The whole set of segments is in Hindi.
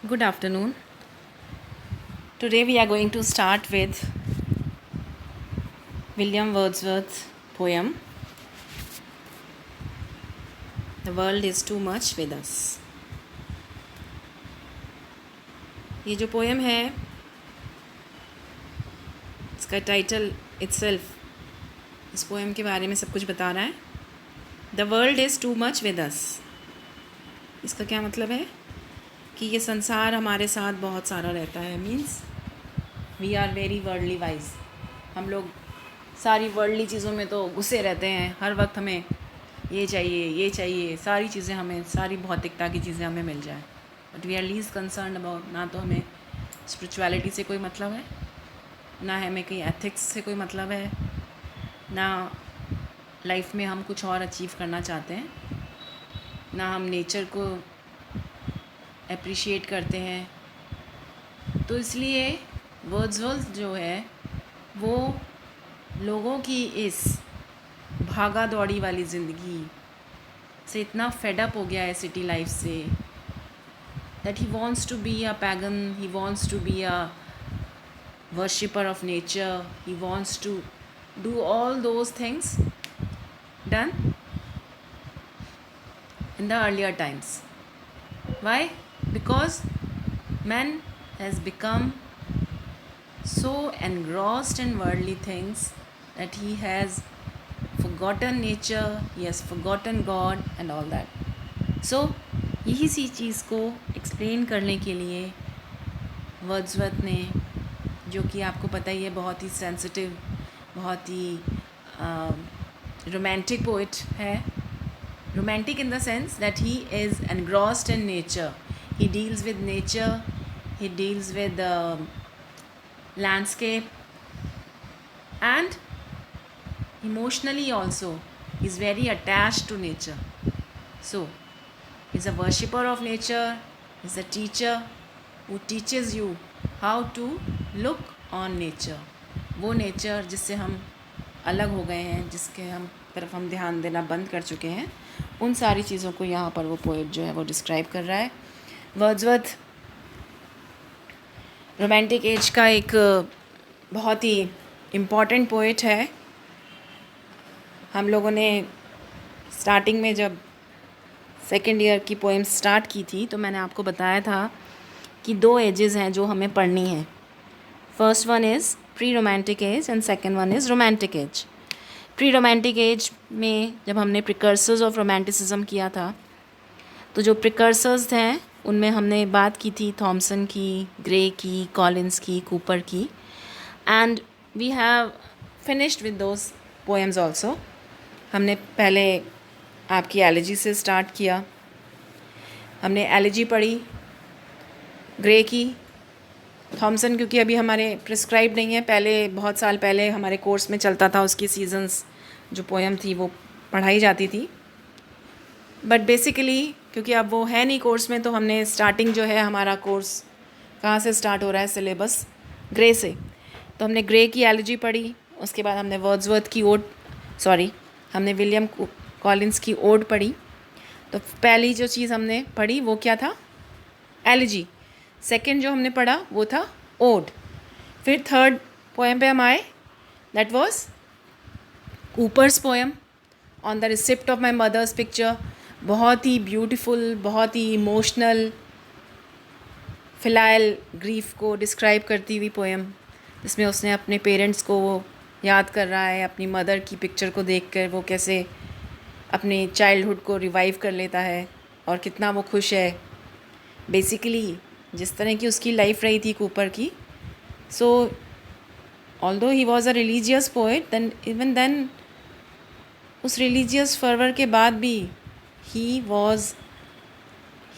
Good afternoon. Today we are going to start with William Wordsworth's poem The World is Too Much with Us. ये जो पोएम है इसका टाइटल इटसेल्फ इस पोएम के बारे में सब कुछ बता रहा है. The world is too much with अस. इसका क्या मतलब है कि ये संसार हमारे साथ बहुत सारा रहता है. Means we are very worldly wise. हम लोग सारी वर्ल्डली चीज़ों में तो घुसे रहते हैं. हर वक्त हमें ये चाहिए, सारी चीज़ें हमें, सारी भौतिकता की चीज़ें हमें मिल जाए. But we are least concern about, ना तो हमें स्पिरिचुअलिटी से कोई मतलब है, ना हमें कहीं एथिक्स से कोई मतलब है, ना लाइफ में हम कुछ और अचीव करना चाहते हैं, ना हम नेचर को अप्रिशिएट करते हैं. तो इसलिए वर्ड्सवर्थ जो है वो लोगों की इस भागा दौड़ी वाली ज़िंदगी से इतना फेडअप हो गया है सिटी लाइफ से, that he wants to be a pagan, he wants to be a worshipper of nature, he wants to do all those things done in the earlier times. Why? Because man has become so engrossed in worldly things that he has forgotten nature, he has forgotten God and all that. So यही सी चीज़ को एक्सप्लेन करने के लिए वर्ड्सवर्थ ने, जो कि आपको पता ही है बहुत ही सेंसिटिव, बहुत ही रोमांटिक पोइट है. Romantic in the sense that he is engrossed in nature. He deals with nature, he deals with landscape, and emotionally also he's very attached to nature. So he's a worshipper of nature, he's a teacher who teaches you how to look on nature. वो नेचर जिससे हम अलग हो गए हैं, जिसके हम तरफ हम ध्यान देना बंद कर चुके हैं, उन सारी चीज़ों को यहाँ पर वो पोएट जो है वो डिस्क्राइब कर रहा है. वर्ड्सवर्थ रोमांटिक एज का एक बहुत ही इम्पॉर्टेंट पोएट है. हम लोगों ने स्टार्टिंग में जब सेकेंड ईयर की पोएम्स स्टार्ट की थी तो मैंने आपको बताया था कि 2 एजेस हैं जो हमें पढ़नी है. First one is pre romantic as and second one is romantic as. Pre romantic as में जब हमने प्रिकर्सर्स ऑफ रोमांटिसिज्म किया था, तो जो प्रिकर्सर्स हैं उनमें हमने बात की थी थॉमसन की, ग्रे की, कॉलिंस की, कूपर की, and we have finished with those poems also. हमने पहले आपकी एलिजी से स्टार्ट किया. हमने एलिजी पढ़ी, ग्रे की, थॉमसन क्योंकि अभी हमारे प्रिस्क्राइब नहीं है, पहले बहुत साल पहले हमारे कोर्स में चलता था, उसकी सीजन्स जो पोएम थी वो पढ़ाई जाती थी. बट बेसिकली क्योंकि अब वो है नहीं कोर्स में, तो हमने स्टार्टिंग जो है हमारा कोर्स कहाँ से स्टार्ट हो रहा है सिलेबस, ग्रे से. तो हमने ग्रे की एलिजी पढ़ी, उसके बाद हमने वर्ड्सवर्थ की हमने विलियम कॉलिंस की ओड पढ़ी. तो पहली जो चीज़ हमने पढ़ी वो क्या था, एलिजी. सेकंड जो हमने पढ़ा वो था ओड. फिर थर्ड पोएम पे हम आए, that was Cooper's poem on the receipt of my mother's picture. बहुत ही ब्यूटीफुल, बहुत ही इमोशनल, फिलाइल ग्रीफ को डिस्क्राइब करती हुई पोएम, जिसमें उसने अपने पेरेंट्स को वो याद कर रहा है, अपनी मदर की पिक्चर को देखकर वो कैसे अपने चाइल्डहुड को रिवाइव कर लेता है और कितना वो खुश है. बेसिकली जिस तरह की उसकी लाइफ रही थी कूपर की. So although he was a religious poet, then उस रिलीजियस फर्वर के बाद भी ही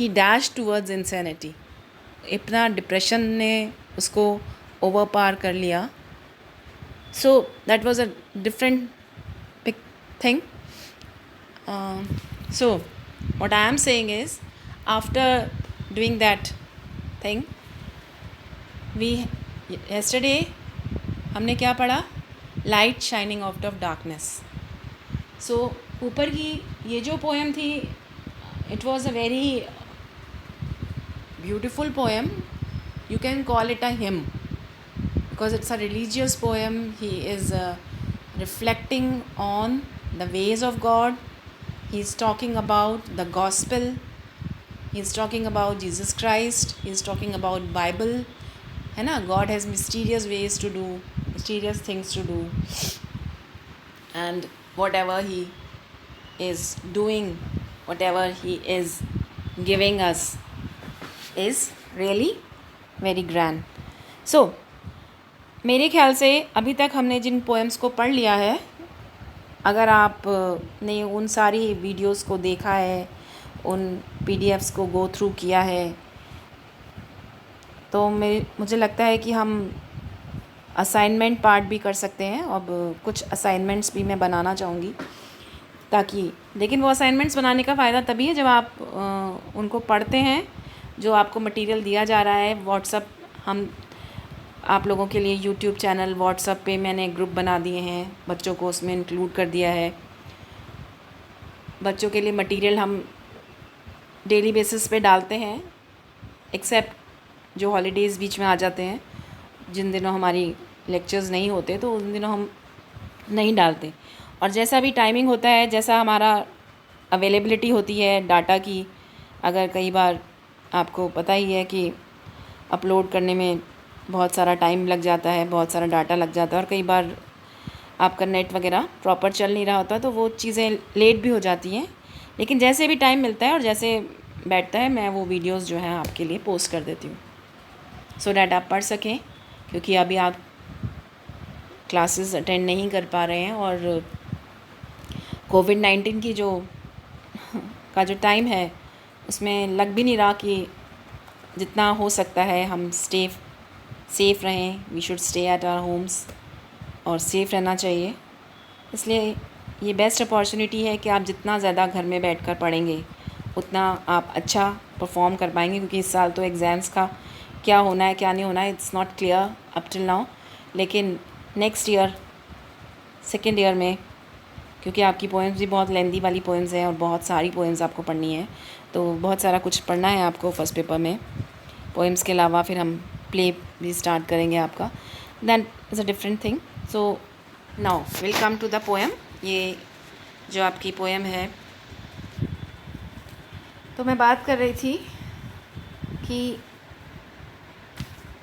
डैश टूवर्ड्स इंसैनिटी. इतना डिप्रेशन ने उसको ओवर पार कर लिया. So that was a different thing. So what I am saying is, after doing that thing, yesterday हमने क्या पढ़ा, light shining out of darkness. So ऊपर की ये जो पोएम थी, it was a very beautiful poem. You can call it a hymn because it's a religious poem. He is reflecting on the ways of God. He's talking about the gospel. He's talking about Jesus Christ. He's talking about Bible. है ना, God has mysterious ways to do, mysterious things to do, and whatever He is doing, whatever He is giving us is really very grand. So मेरे ख्याल से अभी तक हमने जिन पोएम्स को पढ़ लिया है, अगर आप ने उन सारी वीडियोस को देखा है, उन पीडीएफ्स को गो थ्रू किया है, तो मुझे लगता है कि हम असाइनमेंट पार्ट भी कर सकते हैं. अब कुछ असाइनमेंट्स भी मैं बनाना चाहूँगी ताकि, लेकिन वो असाइनमेंट्स बनाने का फ़ायदा तभी है जब आप उनको पढ़ते हैं. जो आपको मटेरियल दिया जा रहा है, व्हाट्सअप, हम आप लोगों के लिए यूट्यूब चैनल, व्हाट्सअप पे मैंने ग्रुप बना दिए हैं, बच्चों को उसमें इंक्लूड कर दिया है. बच्चों के लिए मटेरियल हम डेली बेसिस पे डालते हैं, एक्सेप्ट जो हॉलीडेज़ बीच में आ जाते हैं, जिन दिनों हमारी लेक्चर्स नहीं होते तो उन दिनों हम नहीं डालते. और जैसा भी टाइमिंग होता है, जैसा हमारा अवेलेबिलिटी होती है डाटा की, अगर कई बार आपको पता ही है कि अपलोड करने में बहुत सारा टाइम लग जाता है, बहुत सारा डाटा लग जाता है, और कई बार आपका नेट वगैरह प्रॉपर चल नहीं रहा होता, तो वो चीज़ें लेट भी हो जाती हैं. लेकिन जैसे भी टाइम मिलता है और जैसे बैठता है, मैं वो वीडियोस जो हैं आपके लिए पोस्ट कर देती हूँ, सो डैट आप पढ़ सकें. क्योंकि अभी आप क्लासेस अटेंड नहीं कर पा रहे हैं, और कोविड-19 की जो टाइम है, उसमें लग भी नहीं रहा कि जितना हो सकता है हम सेफ़ रहें. We should stay at our homes, और सेफ़ रहना चाहिए. इसलिए ये बेस्ट अपॉर्चुनिटी है कि आप जितना ज़्यादा घर में बैठकर पढ़ेंगे, उतना आप अच्छा परफॉर्म कर पाएंगे. क्योंकि इस साल तो एग्ज़ाम्स का क्या होना है, क्या नहीं होना है, it's not clear up till now. लेकिन नेक्स्ट ईयर, सेकेंड ईयर में, क्योंकि आपकी पोएम्स भी बहुत लेंदी वाली पोएम्स हैं और बहुत सारी पोएम्स आपको पढ़नी है, तो बहुत सारा कुछ पढ़ना है आपको फर्स्ट पेपर में. पोएम्स के अलावा फिर हम प्ले भी स्टार्ट करेंगे आपका. That is a different thing. So now will come to the poem. ये जो आपकी पोएम है, तो मैं बात कर रही थी कि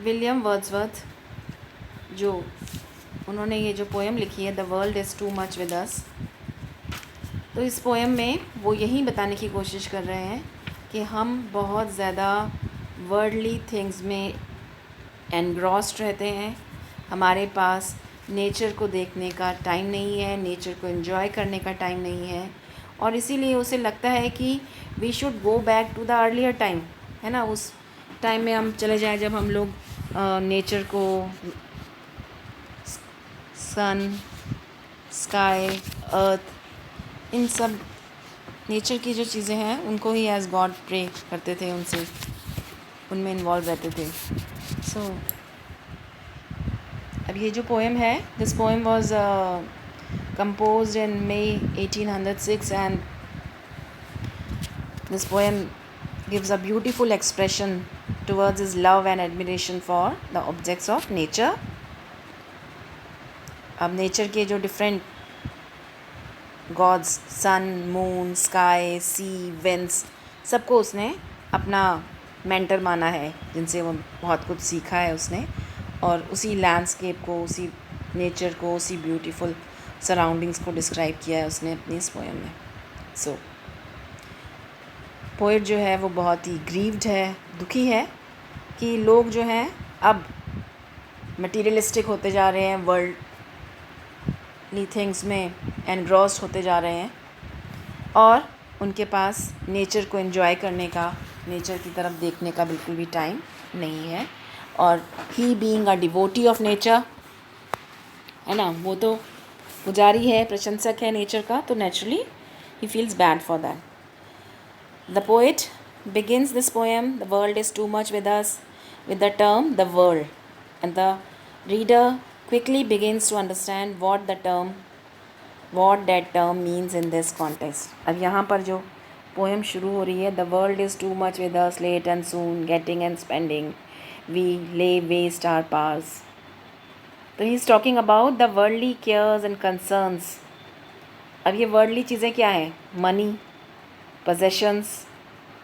विलियम वर्ड्सवर्थ, जो उन्होंने ये जो पोएम लिखी है, the world is too much with अस, तो इस पोएम में वो यही बताने की कोशिश कर रहे हैं कि हम बहुत ज़्यादा वर्ल्डली थिंग्स में एनग्रॉस्ड रहते हैं. हमारे पास नेचर को देखने का टाइम नहीं है, नेचर को एंजॉय करने का टाइम नहीं है, और इसीलिए उसे लगता है कि we should go back to the earlier time, है ना. उस टाइम में हम चले जाएं जब हम लोग नेचर को, सन, स्काई, अर्थ, इन सब नेचर की जो चीज़ें हैं उनको ही एज गॉड प्रे करते थे, उनसे उनमें इन्वॉल्व रहते थे. सो अब ये जो पोएम है, this poem was composed in May 1806, and this poem gives a beautiful expression towards his love and admiration for the objects of nature. अब नेचर के जो डिफरेंट गॉड्स, सन, मून, स्काई, सी, विंड्स, सबको उसने अपना मेंटर माना है, जिनसे वो बहुत कुछ सीखा है उसने, और उसी लैंडस्केप को, उसी नेचर को, उसी ब्यूटीफुल सराउंडिंग्स को डिस्क्राइब किया है उसने अपनी इस पोएम में. सो पोएट जो है वो बहुत ही ग्रीव्ड है, दुखी है कि लोग जो हैं अब मटीरियलिस्टिक होते जा रहे हैं, वर्ल्डली थिंग्स में एनग्रॉस्ड होते जा रहे हैं, और उनके पास नेचर को एंजॉय करने का, नेचर की तरफ देखने का बिल्कुल भी टाइम नहीं है. और he being a devotee of nature, है ना, वो तो पुजारी है, प्रशंसक है नेचर का, तो naturally he feels bad for that. The poet begins this poem, the world is too much with us, with the term the world, and the reader quickly begins to understand what that term means in this context. अब यहाँ पर जो पोएम शुरू हो रही है, the world is too much with us, late and soon, getting and spending, we lay waste our powers. तो he is talking about the worldly cares and concerns. अब ये वर्ल्डली चीज़ें क्या हैं? Money, possessions,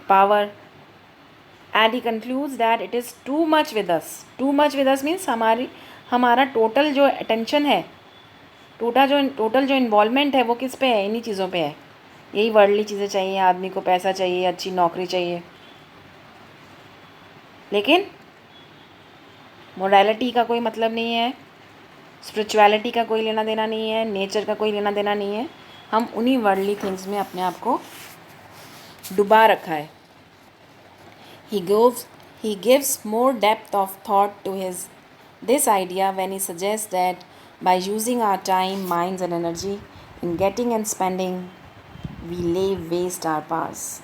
power, and he concludes that it is too much with us. Too much with us means हमारा टोटल जो अटेंशन है, टोटल जो इन्वॉल्वमेंट है वो किस पे है? इन्हीं चीज़ों पे है. यही वर्ल्डली चीज़ें चाहिए, आदमी को पैसा चाहिए, अच्छी नौकरी चाहिए, लेकिन मोरालिटी का कोई मतलब नहीं है, स्पिरिचुअलिटी का कोई लेना देना नहीं है, नेचर का कोई लेना देना नहीं है. हम उन्हीं वर्ल्डली थिंग्स में अपने आप को डुबा रखा है. He gives more depth of thought to this idea when he suggests that by using our time, minds and energy in getting and spending, we lay waste our past.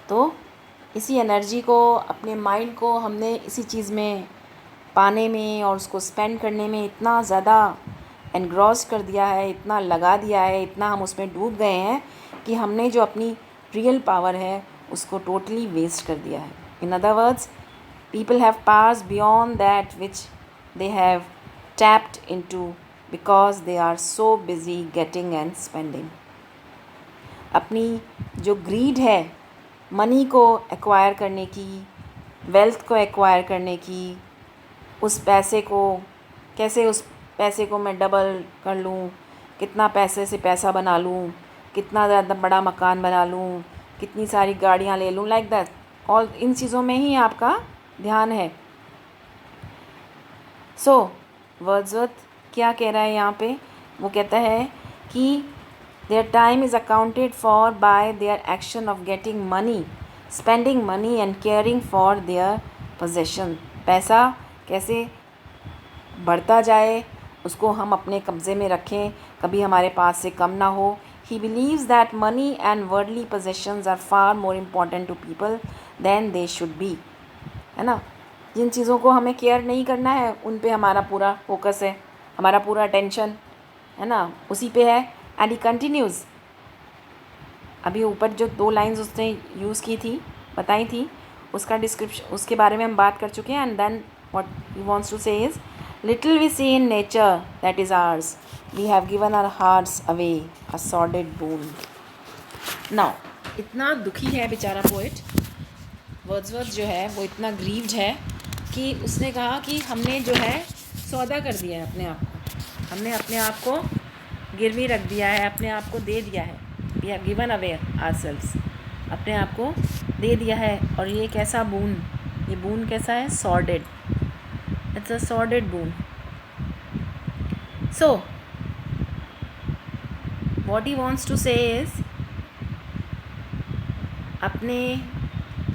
तो इसी एनर्जी को, अपने माइंड को हमने इसी चीज़ में पाने में और उसको स्पेंड करने में इतना ज़्यादा एनग्रॉस कर दिया है, इतना लगा दिया है, इतना हम उसमें डूब गए हैं कि हमने जो अपनी रियल पावर है उसको टोटली वेस्ट कर दिया है. In other words, people have pass beyond that which they have tapped into because they are so busy getting and spending. अपनी जो ग्रीड है मनी को एक्वायर करने की, वेल्थ को एक्वायर करने की, उस पैसे को कैसे, उस पैसे को मैं डबल कर लूँ, कितना पैसे से पैसा बना लूँ, कितना ज़्यादा बड़ा मकान बना लूँ, कितनी सारी गाड़ियाँ ले लूँ, लाइक दैट. और इन चीज़ों में ही आपका ध्यान है. सो वर्ड्सवर्थ क्या कह रहा है यहाँ पे? वो कहता है कि their time is accounted for bye their action of getting money, spending money and caring for their possession. पैसा कैसे बढ़ता जाए, उसको हम अपने कब्ज़े में रखें, कभी हमारे पास से कम ना हो. He believes that money and worldly possessions are far more important to people than they should be. है ना? जिन चीज़ों को हमें केयर नहीं करना है उन पे हमारा पूरा फोकस है, हमारा पूरा अटेंशन है ना, उसी पे है. And he continues. अभी ऊपर जो 2 लाइंस उसने यूज़ की थी, बताई थी, उसका डिस्क्रिप्शन, उसके बारे में हम बात कर चुके हैं. And then what he wants to say is, little we see in nature that is ours, we have given our hearts away, a sordid boon. Now, इतना दुखी है बेचारा पोइट वर्ड्सवर्थ जो है, वो इतना ग्रीव्ड है कि उसने कहा कि हमने जो है सौदा कर दिया है अपने आप को, हमने अपने आप को गिरवी रख दिया है, अपने आप को दे दिया है. we have given away ourselves, अपने आप को दे दिया है. और ये कैसा बून, ये बून कैसा है? सॉर्डेड. It's a sordid boon. So, what he wants to say is, अपने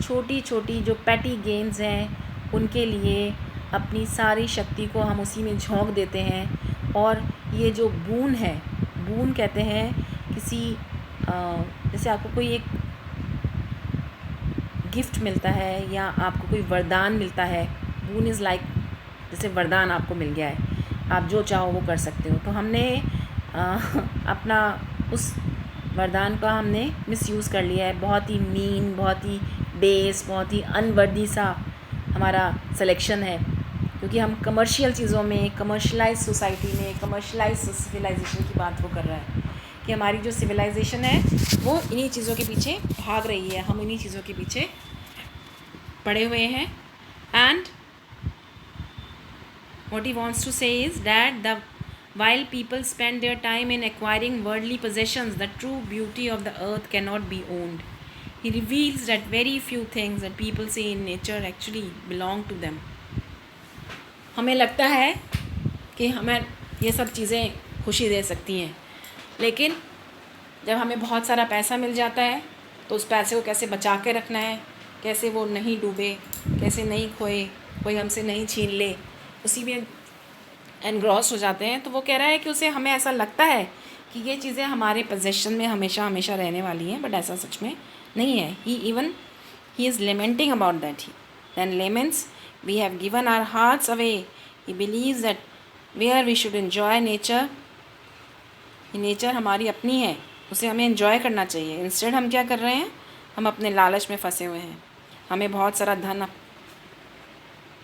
छोटी छोटी जो पैटी गेन्स हैं उनके लिए अपनी सारी शक्ति को हम उसी में झोंक देते हैं. और ये जो बून है, बून कहते हैं किसी जैसे आपको कोई एक गिफ्ट मिलता है या आपको कोई वरदान मिलता है. बून इज़ लाइक जैसे वरदान आपको मिल गया है, आप जो चाहो वो कर सकते हो. तो हमने अपना उस वरदान का हमने मिसयूज़ कर लिया है. बहुत ही मीन, बहुत ही बेस, बहुत ही अनवर्दी सा हमारा सिलेक्शन है, क्योंकि हम कमर्शियल चीज़ों में, कमर्शलाइज सोसाइटी में, कमर्शलाइज सिविलाइजेशन की बात वो कर रहा है कि हमारी जो सिविलाइजेशन है वो इन्हीं चीज़ों के पीछे भाग रही है, हम इन्हीं चीज़ों के पीछे पड़े हुए हैं. And what he wants to say is that while people spend their time in acquiring worldly possessions, the true beauty of the earth cannot be owned. He reveals that very few things that people see in nature actually belong to them. हमें लगता है कि हमें ये सब चीज़ें खुशी दे सकती हैं, लेकिन जब हमें बहुत सारा पैसा मिल जाता है तो उस पैसे को कैसे बचा के रखना है, कैसे वो नहीं डूबे, कैसे नहीं खोए, कोई हमसे नहीं छीन ले, उसी में एनग्रॉस हो जाते हैं. तो वो कह रहा है कि उसे, हमें ऐसा लगता है कि ये चीज़ें हमारे पोजेशन में हमेशा हमेशा रहने वाली हैं, बट ऐसा सच में नहीं है. He is lamenting about that. He then laments, we have given our hearts away. He believes that where we should enjoy nature, nature हमारी अपनी है, उसे हमें एंजॉय करना चाहिए। इंस्टेड हम क्या कर रहे हैं, हम अपने लालच में फंसे हुए हैं। हमें बहुत सारा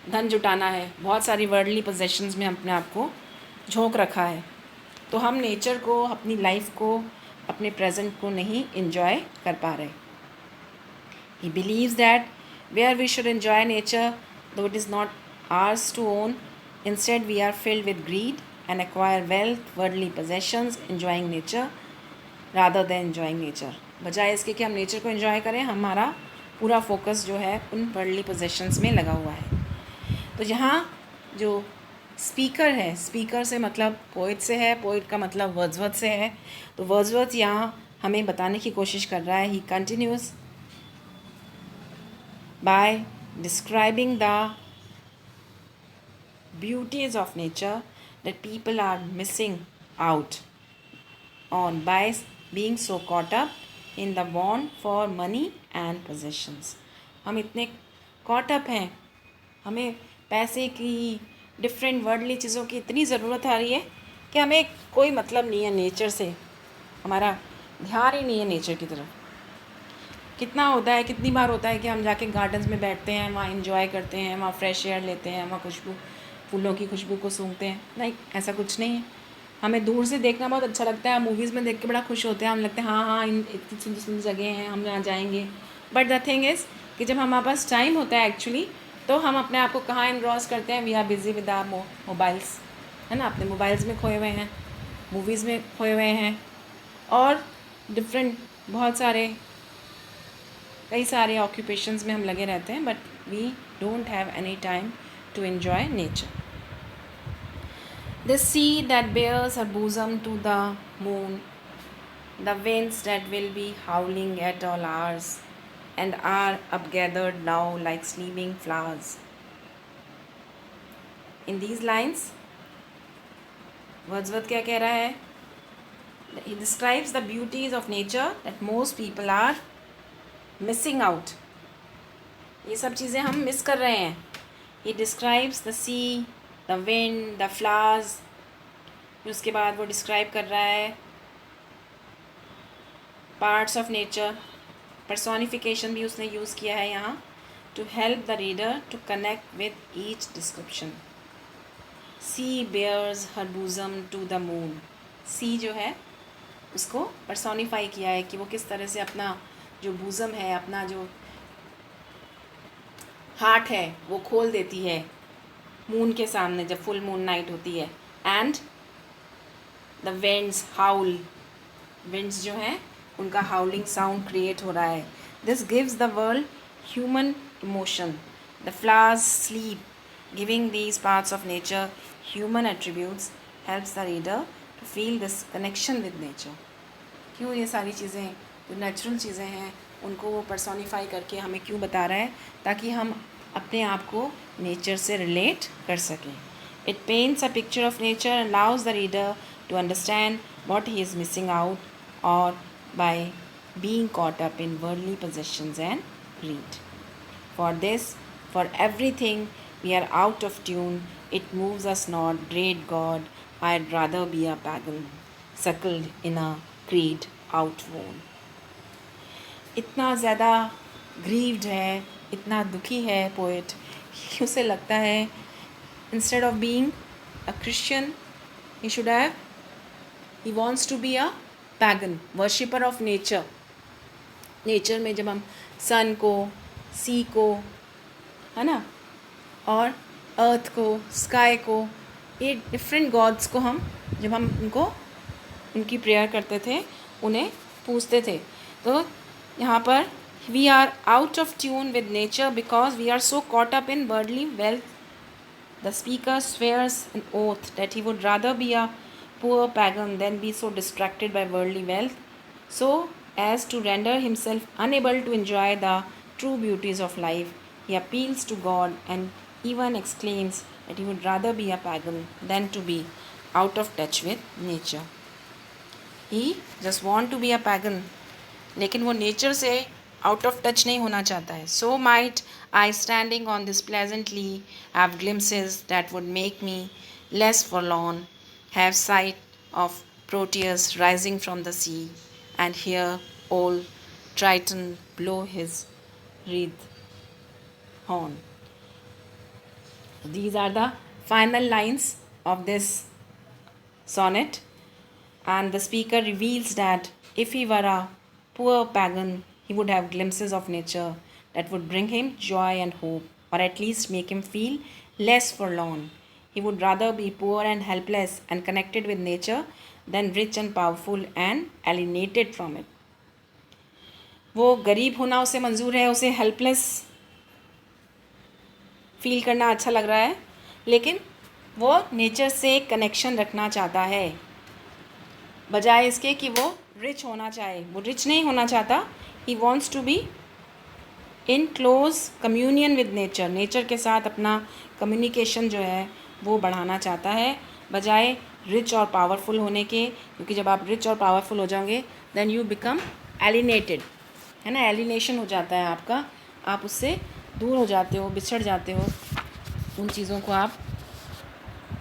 धन जुटाना है, बहुत सारी वर्ल्डली पोजेशंस में अपने आप को झोंक रखा है, तो हम नेचर को, अपनी लाइफ को, अपने प्रेजेंट को नहीं एंजॉय कर पा रहे। He believes that where we should enjoy nature, though it is not ours to own, instead we are filled with greed and acquire wealth, worldly possessions, enjoying nature rather than enjoying nature। बजाय इसके कि हम नेचर को एंजॉय करें, हमारा पूरा फोकस जो है उन वर्ल्डली पोजेशंस में लगा हुआ है। तो यहाँ जो स्पीकर है, स्पीकर से मतलब पोइट से है, पोइट का मतलब वर्ड्सवर्थ से है। तो वर्ड्सवर्थ यहाँ हमें बताने की कोशिश कर रहा है। He continues by describing the beauties of nature that people are missing out on by being so caught up in the want for money and possessions। हम इतने caught up हैं, हमें पैसे की, डिफरेंट वर्ल्डली चीज़ों की इतनी ज़रूरत आ रही है कि हमें कोई मतलब नहीं है नेचर से, हमारा ध्यान ही नहीं है नेचर की तरफ। कितना होता है, कितनी बार होता है कि हम जाके गार्डन्स में बैठते हैं, वहाँ इंजॉय करते हैं, वहाँ फ्रेश एयर लेते हैं, वहाँ खुशबू, फूलों की खुशबू को सूंघते हैं। नहीं, ऐसा कुछ नहीं है। हमें दूर से देखना बहुत अच्छा लगता है, मूवीज़ में देख के बड़ा खुश होते हैं, हम लगते हैं हाँ हाँ इतनी सुंदर सुंदर जगह हैं, हम यहाँ जाएंगे। बट द थिंग इज़ कि जब हमारे पास टाइम होता है एक्चुअली, तो हम अपने आप को कहाँ इनग्रॉस करते हैं, we are busy with our mobiles, है ना, अपने मोबाइल्स में खोए हुए हैं, मूवीज़ में खोए हुए हैं, और डिफरेंट बहुत सारे कई सारे ऑक्यूपेशंस में हम लगे रहते हैं, but we don't have any time to enjoy nature. The sea that bears her bosom to the moon, the winds that will be howling at all hours, and are upgathered now like sleeping flowers। In these lines, Wordsworth क्या कह रहा है? He describes the beauties of nature that most people are missing out। ये सब चीज़ें हम मिस कर रहे हैं। He describes the sea, the wind, the flowers। उसके बाद वो डिस्क्राइब कर रहा है पार्ट्स ऑफ नेचर, पर्सोनिफिकेशन भी उसने यूज़ किया है यहाँ, to help the reader to connect with each description. She bares her bosom to the moon. She जो है उसको पर्सोनिफाई किया है कि वो किस तरह से अपना जो बूजम है, अपना जो हार्ट है, वो खोल देती है मून के सामने जब फुल मून नाइट होती है। And the winds howl, winds जो हैं उनका हाउलिंग साउंड क्रिएट हो रहा है। This gives the world human emotion. The flowers sleep, giving these parts of nature human attributes helps the reader to feel this connection with nature. क्यों ये सारी चीज़ें जो नेचुरल चीज़ें हैं उनको वो पर्सोनिफाई करके हमें क्यों बता रहा है, ताकि हम अपने आप को नेचर से रिलेट कर सकें। It paints a picture of nature and allows the reader to understand what he is missing out or by being caught up in worldly possessions and greed। For this, for everything, we are out of tune, it moves us not, great God, I'd rather be a pagan, suckled in a creed outworn। इतना ज़्यादा ग्रीव्ड है, इतना दुखी है पोएट, उसे लगता है instead of being a Christian he should have, he wants to be a pagan, worshipper of nature। Nature में जब हम सन को, सी को, है ना, और अर्थ को, स्काई को, ये डिफरेंट गॉड्स को हम जब हम उनको उनकी प्रेयर करते थे, उन्हें पूजते थे, तो यहाँ पर we are out of tune with nature because we are so caught up in worldly wealth. The speaker swears an oath that he would rather be a poor pagan than be so distracted by worldly wealth, so as to render himself unable to enjoy the true beauties of life. He appeals to God and even exclaims that he would rather be a pagan than to be out of touch with nature। He just want to be a pagan, लेकिन वो नेचर से आउट ऑफ टच नहीं होना चाहता है। So might I standing on this pleasant lea have glimpses that would make me less forlorn, have sight of Proteus rising from the sea and hear old Triton blow his wreath horn. These are the final lines of this sonnet, and the speaker reveals that if he were a poor pagan, he would have glimpses of nature that would bring him joy and hope, or at least make him feel less forlorn. He would rather be poor and helpless and connected with nature than rich and powerful and alienated from it. वो गरीब होना उसे मंजूर है, उसे हेल्पलेस फील करना अच्छा लग रहा है, लेकिन वो नेचर से कनेक्शन रखना चाहता है बजाय इसके कि वो रिच होना चाहे. वो रिच नहीं होना चाहता. He wants to be in close communion with nature. Nature के साथ अपना कम्युनिकेशन जो है वो बढ़ाना चाहता है बजाय रिच और पावरफुल होने के, क्योंकि जब आप रिच और पावरफुल हो जाओगे देन यू बिकम एलिनेटेड, है ना. एलिनेशन हो जाता है आपका, आप उससे दूर हो जाते हो, बिछड़ जाते हो, उन चीज़ों को आप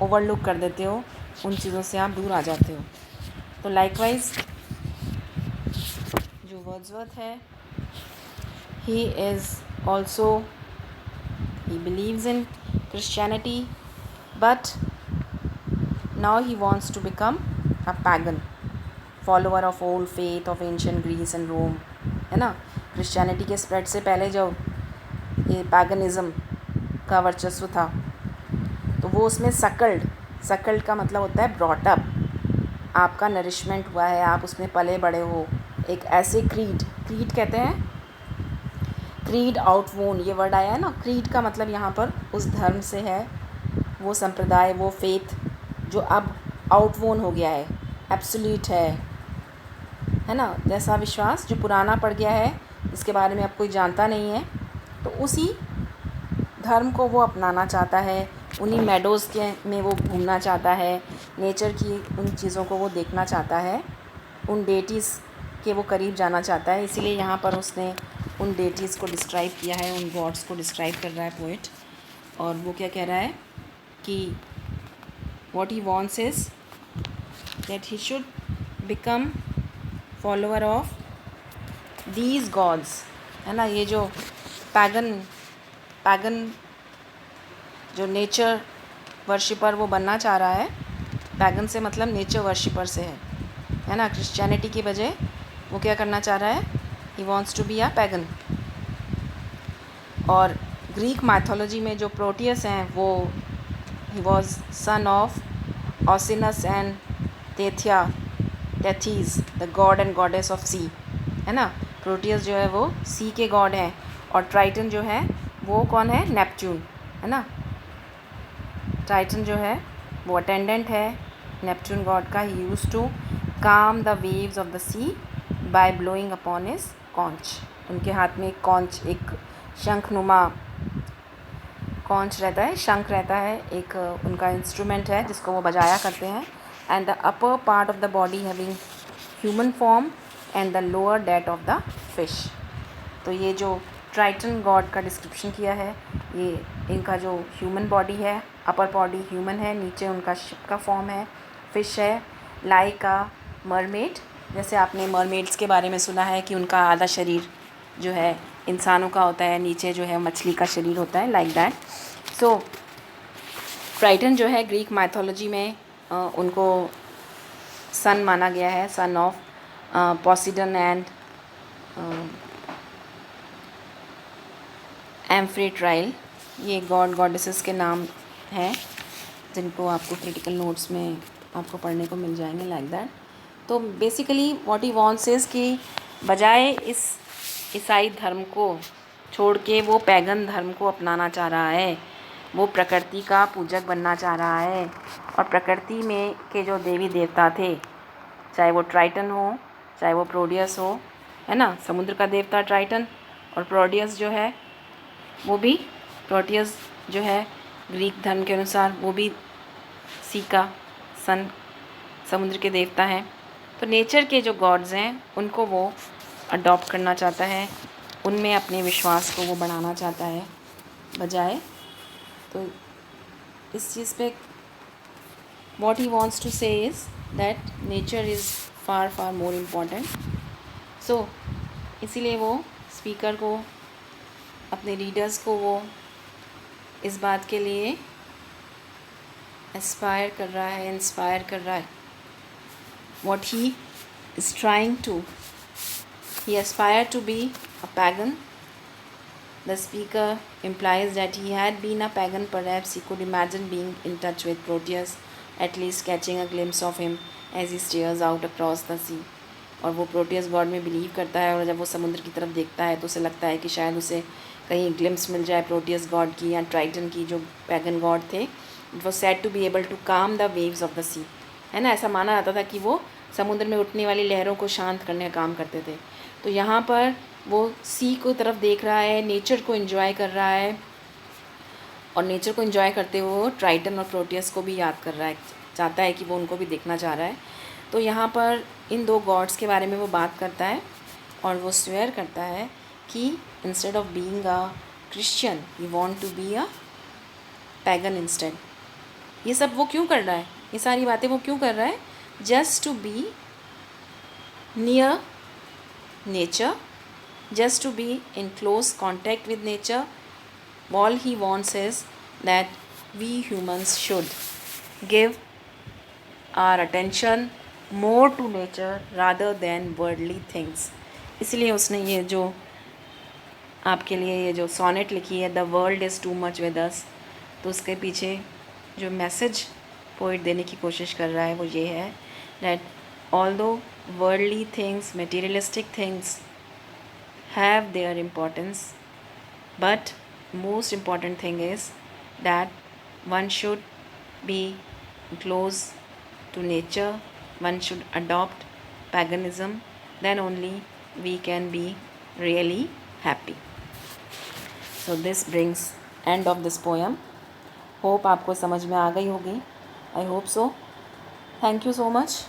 ओवरलुक कर देते हो, उन चीज़ों से आप दूर आ जाते हो. तो लाइकवाइज जो वर्ड्सवर्थ है, he is also, he believes in Christianity, but now he wants to become a pagan, follower of old faith of ancient Greece and Rome, है ना. क्रिश्चियनिटी के स्प्रेड से पहले जो ये पैगनिज़म का वर्चस्व था, तो वो उसमें सकल्ड का मतलब होता है ब्रॉट अप. आपका नरिशमेंट हुआ है, आप उसमें पले बड़े हो. एक ऐसे क्रीड कहते हैं, क्रीड आउटवोन, ये वर्ड आया है ना. क्रीड का मतलब यहाँ पर उस धर्म से है, वो संप्रदाय, वो फेथ जो अब आउटवोन हो गया है, एब्सोल्यूट है ना. जैसा विश्वास जो पुराना पड़ गया है, जिसके बारे में अब कोई जानता नहीं है, तो उसी धर्म को वो अपनाना चाहता है. उन्हीं मेडोज़ के में वो घूमना चाहता है, नेचर की उन चीज़ों को वो देखना चाहता है, उन डेटीज़ के वो करीब जाना चाहता है. इसीलिए यहाँ पर उसने उन डेटीज़ को डिस्क्राइब किया है, उन गॉड्स को डिस्क्राइब कर रहा है पोइट. और वो क्या कह रहा है कि what he wants is that he should become follower of these gods, है ना. ये जो पैगन जो नेचर वर्शिपर वो बनना चाह रहा है, पैगन से मतलब नेचर वर्शिपर से है ना. क्रिश्चियनिटी की बजाय वो क्या करना चाह रहा है, he wants to be a pagan. और ग्रीक माइथोलॉजी में जो प्रोटियस हैं, वो he was son of Oceanus and Tethys, the god and goddess of sea, है ना. प्रोटियस जो है वो सी के गॉड हैं, और ट्राइटन जो है वो कौन है, नेपच्यून, है ना. टाइटन जो है वो अटेंडेंट है नेपच्यून गॉड का. He used to calm the waves of the sea by blowing upon his conch. उनके हाथ में एक कॉन्च, एक शंखनुमा कॉन्च रहता है, शंख रहता है, एक उनका इंस्ट्रूमेंट है जिसको वो बजाया करते हैं. And the upper part of the body having human form and the lower that of the fish. तो ये जो ट्राइटन गॉड का डिस्क्रिप्शन किया है, ये इनका जो ह्यूमन बॉडी है, अपर बॉडी ह्यूमन है, नीचे उनका शिप का फॉर्म है, फिश है, लाइक अ मरमेड. जैसे आपने मरमेड्स के बारे में सुना है कि उनका आधा शरीर जो है इंसानों का होता है, नीचे जो है मछली का शरीर होता है, लाइक दैट. सो ट्राइटन जो है ग्रीक माइथोलॉजी में उनको सन माना गया है, सन ऑफ पोसिडन एंड एम्फ्रेट्राइल. ये गॉड गॉडेसेस के नाम हैं जिनको आपको क्रिटिकल नोट्स में आपको पढ़ने को मिल जाएंगे, लाइक दैट. तो basically what he wants is कि बजाय इस ईसाई धर्म को छोड़ के वो पैगन धर्म को अपनाना चाह रहा है. वो प्रकृति का पूजक बनना चाह रहा है, और प्रकृति में के जो देवी देवता थे, चाहे वो ट्राइटन हो, चाहे वो प्रोडियस हो, है ना. समुद्र का देवता ट्राइटन, और प्रोडियस जो है वो भी, प्रोटियस जो है ग्रीक धर्म के अनुसार वो भी सी का सन, समुद्र के देवता हैं. तो नेचर के जो गॉड्स हैं उनको वो अडॉप्ट करना चाहता है, उनमें अपने विश्वास को वो बढ़ाना चाहता है बजाय. तो इस चीज़ पे what he wants to say is that nature is far more important so इसीलिए वो स्पीकर को, अपने रीडर्स को वो इस बात के लिए एस्पायर कर रहा है, इंस्पायर कर रहा है. What he is trying to, he aspired to be a pagan. The speaker implies that he had been a pagan. Perhaps he could imagine being in touch with Proteus, at least catching a glimpse of him as he stares out across the sea. और वो प्रोटियस गॉड में बिलीव करता है, और जब वो समुद्र की तरफ देखता है तो उसे लगता है कि शायद उसे कहीं ग्लिम्स मिल जाए प्रोटियस गॉड की या ट्राइटन की, जो पैगन गॉड थे. It was said to be able to calm the waves of the sea. है ना, ऐसा माना जाता था कि वो समुद्र में उठने वाली लहरों को शांत करने का काम करते थे. तो यहाँ पर वो सी को तरफ देख रहा है, नेचर को एंजॉय कर रहा है, और नेचर को एंजॉय करते हुए वो ट्राइटन और प्रोटियस को भी याद कर रहा है, चाहता है कि वो उनको भी देखना चाह रहा है. तो यहाँ पर इन दो गॉड्स के बारे में वो बात करता है, और वो स्वेयर करता है कि instead of being a Christian he want to be a pagan instead. ये सब वो क्यों कर रहा है, ये सारी बातें वो क्यों कर रहा है? Just to be near nature, just to be in close contact with nature. All he wants is that we humans should give our attention more to nature rather than worldly things. इसलिए उसने ये जो आपके लिए ये जो सोनेट लिखी है, the world is too much with अस, तो उसके पीछे जो मैसेज पोइट देने की कोशिश कर रहा है वो ये है that although worldly things, materialistic things have their importance, but most important thing is that one should be close to nature, one should adopt paganism, then only we can be really happy. So this brings end of this poem. Hope आपको समझ में आ गई होगी. I hope so. Thank you so much.